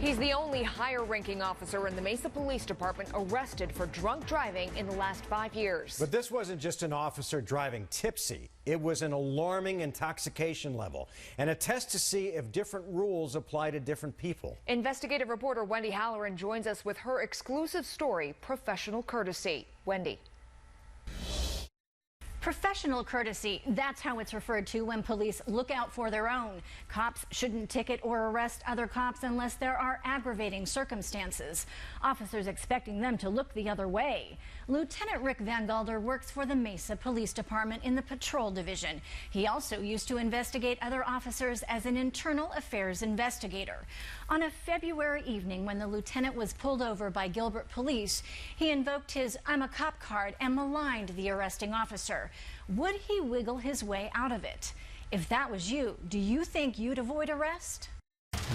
He's the only higher-ranking officer in the Mesa Police Department arrested for drunk driving in the last 5 years. But this wasn't just an officer driving tipsy. It was an alarming intoxication level and a test to see if different rules apply to different people. Investigative reporter Wendy Halloran joins us with her exclusive story, Professional Courtesy. Wendy. Professional courtesy, that's how it's referred to when police look out for their own. Cops shouldn't ticket or arrest other cops unless there are aggravating circumstances. Officers expecting them to look the other way. Lieutenant Rick Van Galder works for the Mesa Police Department in the Patrol Division. He also used to investigate other officers as an internal affairs investigator. On a February evening when the lieutenant was pulled over by Gilbert police, he invoked his "I'm a cop" card and maligned the arresting officer. Would he wiggle his way out of it? If that was you, do you think you'd avoid arrest?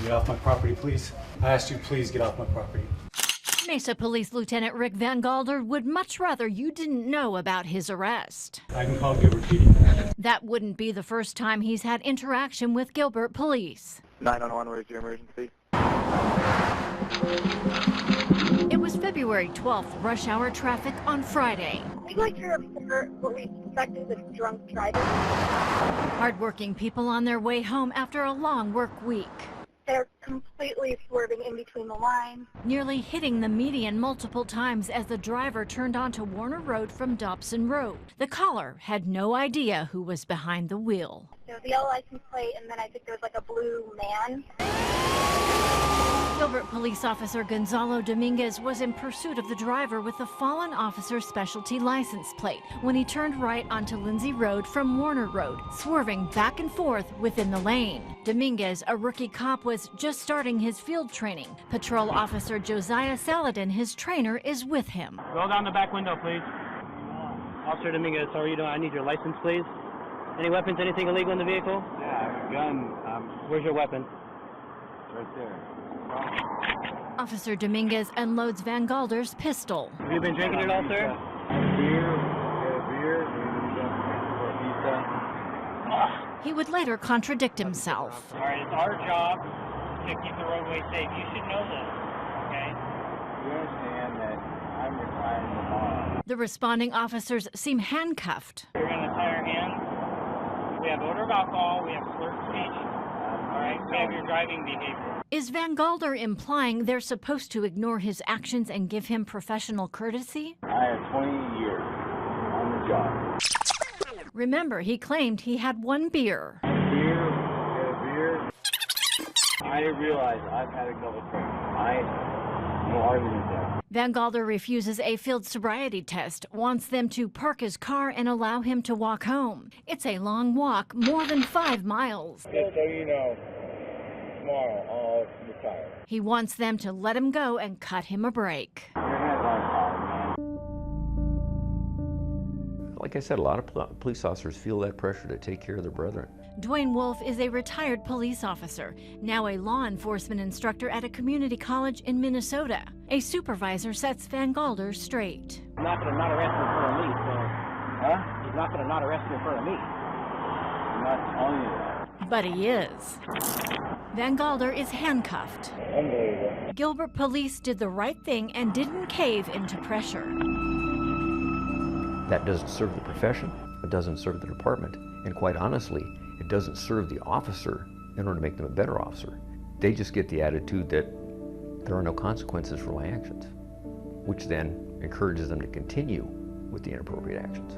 Get off my property, please. I asked you, please get off my property. Mesa Police Lieutenant Rick Van Galder would much rather you didn't know about his arrest. I can call Gilbert. That wouldn't be the first time he's had interaction with Gilbert police. 911, where's your emergency? It was February 12th, rush hour traffic on Friday. We'd like to report what we suspect is a drunk driver. Hardworking people on their way home after a long work week. They're completely swerving in between the lines. Nearly hitting the median multiple times as the driver turned onto Warner Road from Dobson Road. The caller had no idea who was behind the wheel. There was a yellow license plate, and then I think there was like a blue man. Gilbert Police Officer Gonzalo Dominguez was in pursuit of the driver with the fallen officer's specialty license plate when he turned right onto Lindsay Road from Warner Road, swerving back and forth within the lane. Dominguez, a rookie cop, was just starting his field training. Patrol Officer Josiah Saladin, his trainer, is with him. Roll down the back window, please. Officer Dominguez, how are you doing? I need your license, please. Any weapons, anything illegal in the vehicle? Yeah, I have a gun. Where's your weapon? Right there. Officer Dominguez unloads Van Galder's pistol. Have you been drinking at all, sir? Beer, Mesa. He would later contradict himself. All right, it's our job to keep the roadway safe. You should know this, okay? You understand that I'm retiring tomorrow. The responding officers seem handcuffed. We're going to tie our hands. We have odor of alcohol. We have slurred speech. All right, we have your driving behavior. Is Van Galder implying they're supposed to ignore his actions and give him professional courtesy? I have 20 years on the job. Remember, he claimed he had one beer. Beer. I realize I've had a couple drinks. No argument there. Van Galder refuses a field sobriety test, wants them to park his car and allow him to walk home. It's a long walk, more than 5 miles. Just so you know, tomorrow I'll retire. He wants them to let him go and cut him a break. Like I said, a lot of police officers feel that pressure to take care of their brethren. Dwayne Wolf is a retired police officer, now a law enforcement instructor at a community college in Minnesota. A supervisor sets Van Galder straight. He's not going to not arrest me in front of me, so... He's not going to not arrest me in front of me. I'm not telling you that. But he is. Van Galder is handcuffed. Unbelievable. Gilbert police did the right thing and didn't cave into pressure. That doesn't serve the profession, it doesn't serve the department, and quite honestly, it doesn't serve the officer in order to make them a better officer. They just get the attitude that there are no consequences for my actions, which then encourages them to continue with the inappropriate actions.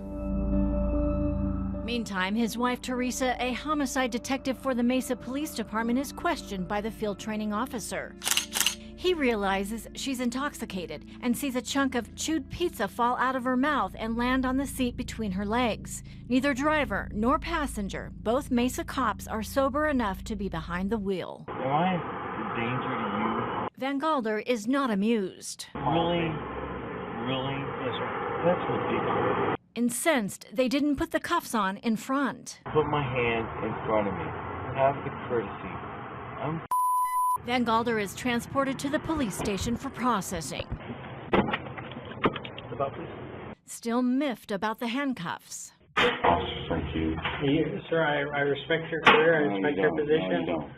Meantime, his wife Teresa, a homicide detective for the Mesa Police Department, is questioned by the field training officer. He realizes she's intoxicated and sees a chunk of chewed pizza fall out of her mouth and land on the seat between her legs. Neither driver nor passenger, both Mesa cops, are sober enough to be behind the wheel. Am I a danger to you? Van Galder is not amused. Really? Yes, sir. That's ridiculous. Incensed, they didn't put the cuffs on in front. Put my hand in front of me. Have the courtesy. I'm Van Galder is transported to the police station for processing. Still miffed about the handcuffs. Thank you. Sir, I respect your career, I respect your position.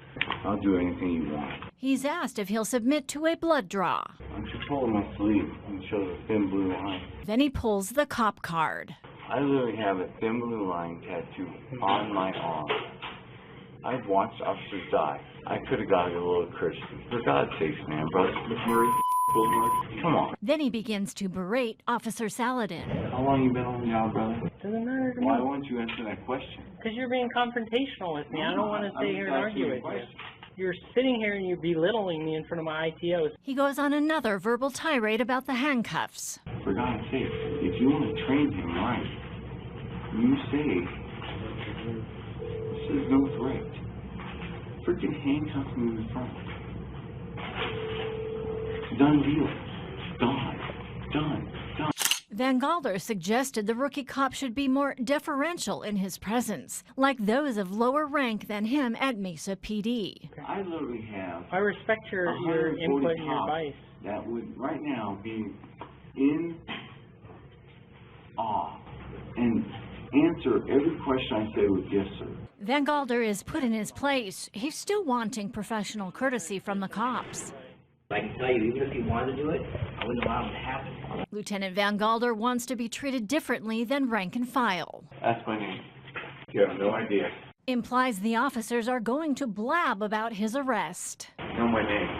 I'll do anything you want. He's asked if he'll submit to a blood draw. I'm just pulling my sleeve and shows a thin blue line. Then he pulls the cop card. I literally have a thin blue line tattoo on my arm. I've watched officers die. I could have got a little courtesy. For God's sakes, man, brother. Come on. Then he begins to berate Officer Saladin. How long you been on the job, brother? Doesn't matter to me. Why won't you answer that question? Because you're being confrontational with me. I don't want to sit here and argue with you. You're sitting here and you're belittling me in front of my ITOs. He goes on another verbal tirade about the handcuffs. For God's sake, if you want to train him right, you say, this is no threat. Freaking handcuff him in the front. Done deal. Gone. Done. Van Galder suggested the rookie cop should be more deferential in his presence, like those of lower rank than him at Mesa PD. I literally have. I respect your input and your advice. That would right now be in awe and answer every question I say with yes, sir. Van Galder is put in his place. He's still wanting professional courtesy from the cops. I can tell you, even if he wanted to do it, I wouldn't allow him to happen. Lieutenant Van Galder wants to be treated differently than rank and file. That's my name. You have no idea. Implies the officers are going to blab about his arrest. Know my name.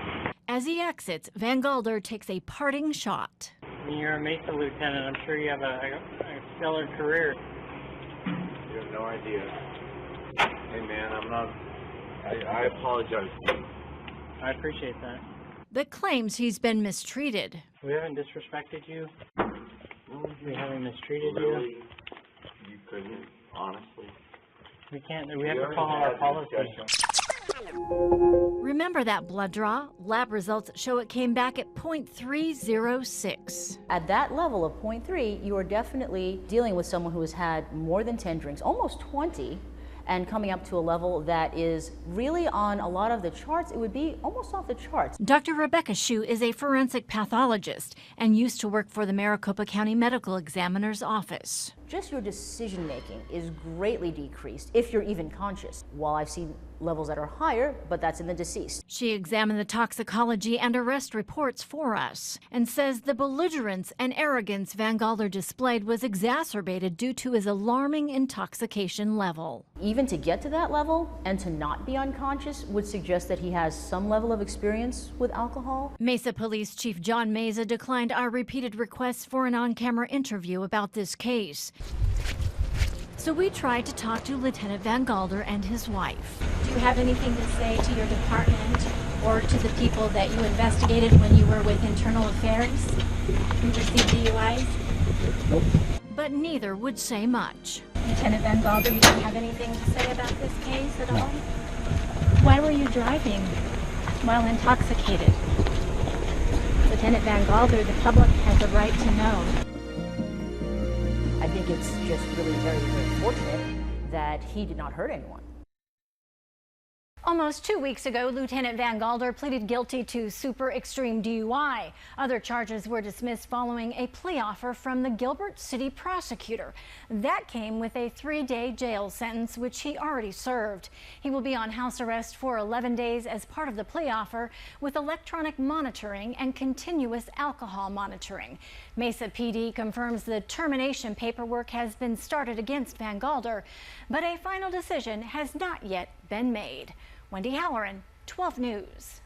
As he exits, Van Galder takes a parting shot. I mean, you're a Mesa lieutenant. I'm sure you have a stellar career. You have no idea. Hey, man, I'm not... I apologize. I appreciate that. But claims he's been mistreated. We haven't disrespected you. We haven't mistreated Really? you. You couldn't, honestly. We can't. We have to follow our policies. Remember that blood draw? Lab results show it came back at .306. At that level of 0.3, you are definitely dealing with someone who has had more than 10 drinks, almost 20, and coming up to a level that is really on a lot of the charts. It would be almost off the charts. Dr. Rebecca Shue is a forensic pathologist and used to work for the Maricopa County Medical Examiner's office. Just your decision making is greatly decreased if you're even conscious. While I've seen levels that are higher, but that's in the deceased. She examined the toxicology and arrest reports for us and says the belligerence and arrogance Van Galder displayed was exacerbated due to his alarming intoxication level. Even to get to that level and to not be unconscious would suggest that he has some level of experience with alcohol. Mesa Police Chief John Mesa declined our repeated requests for an on-camera interview about this case. So we tried to talk to Lieutenant Van Galder and his wife. Do you have anything to say to your department or to the people that you investigated when you were with Internal Affairs who received DUIs? Nope. But neither would say much. Lieutenant Van Galder, you don't have anything to say about this case at all? Why were you driving while intoxicated? Lieutenant Van Galder, the public has a right to know. I think it's just really very, very fortunate that he did not hurt anyone. Almost 2 weeks ago, Lieutenant Van Galder pleaded guilty to super extreme DUI. Other charges were dismissed following a plea offer from the Gilbert City prosecutor. That came with a 3-day jail sentence, which he already served. He will be on house arrest for 11 days as part of the plea offer, with electronic monitoring and continuous alcohol monitoring. Mesa PD confirms the termination paperwork has been started against Van Galder, but a final decision has not yet been made. Wendy Halloran, 12 News.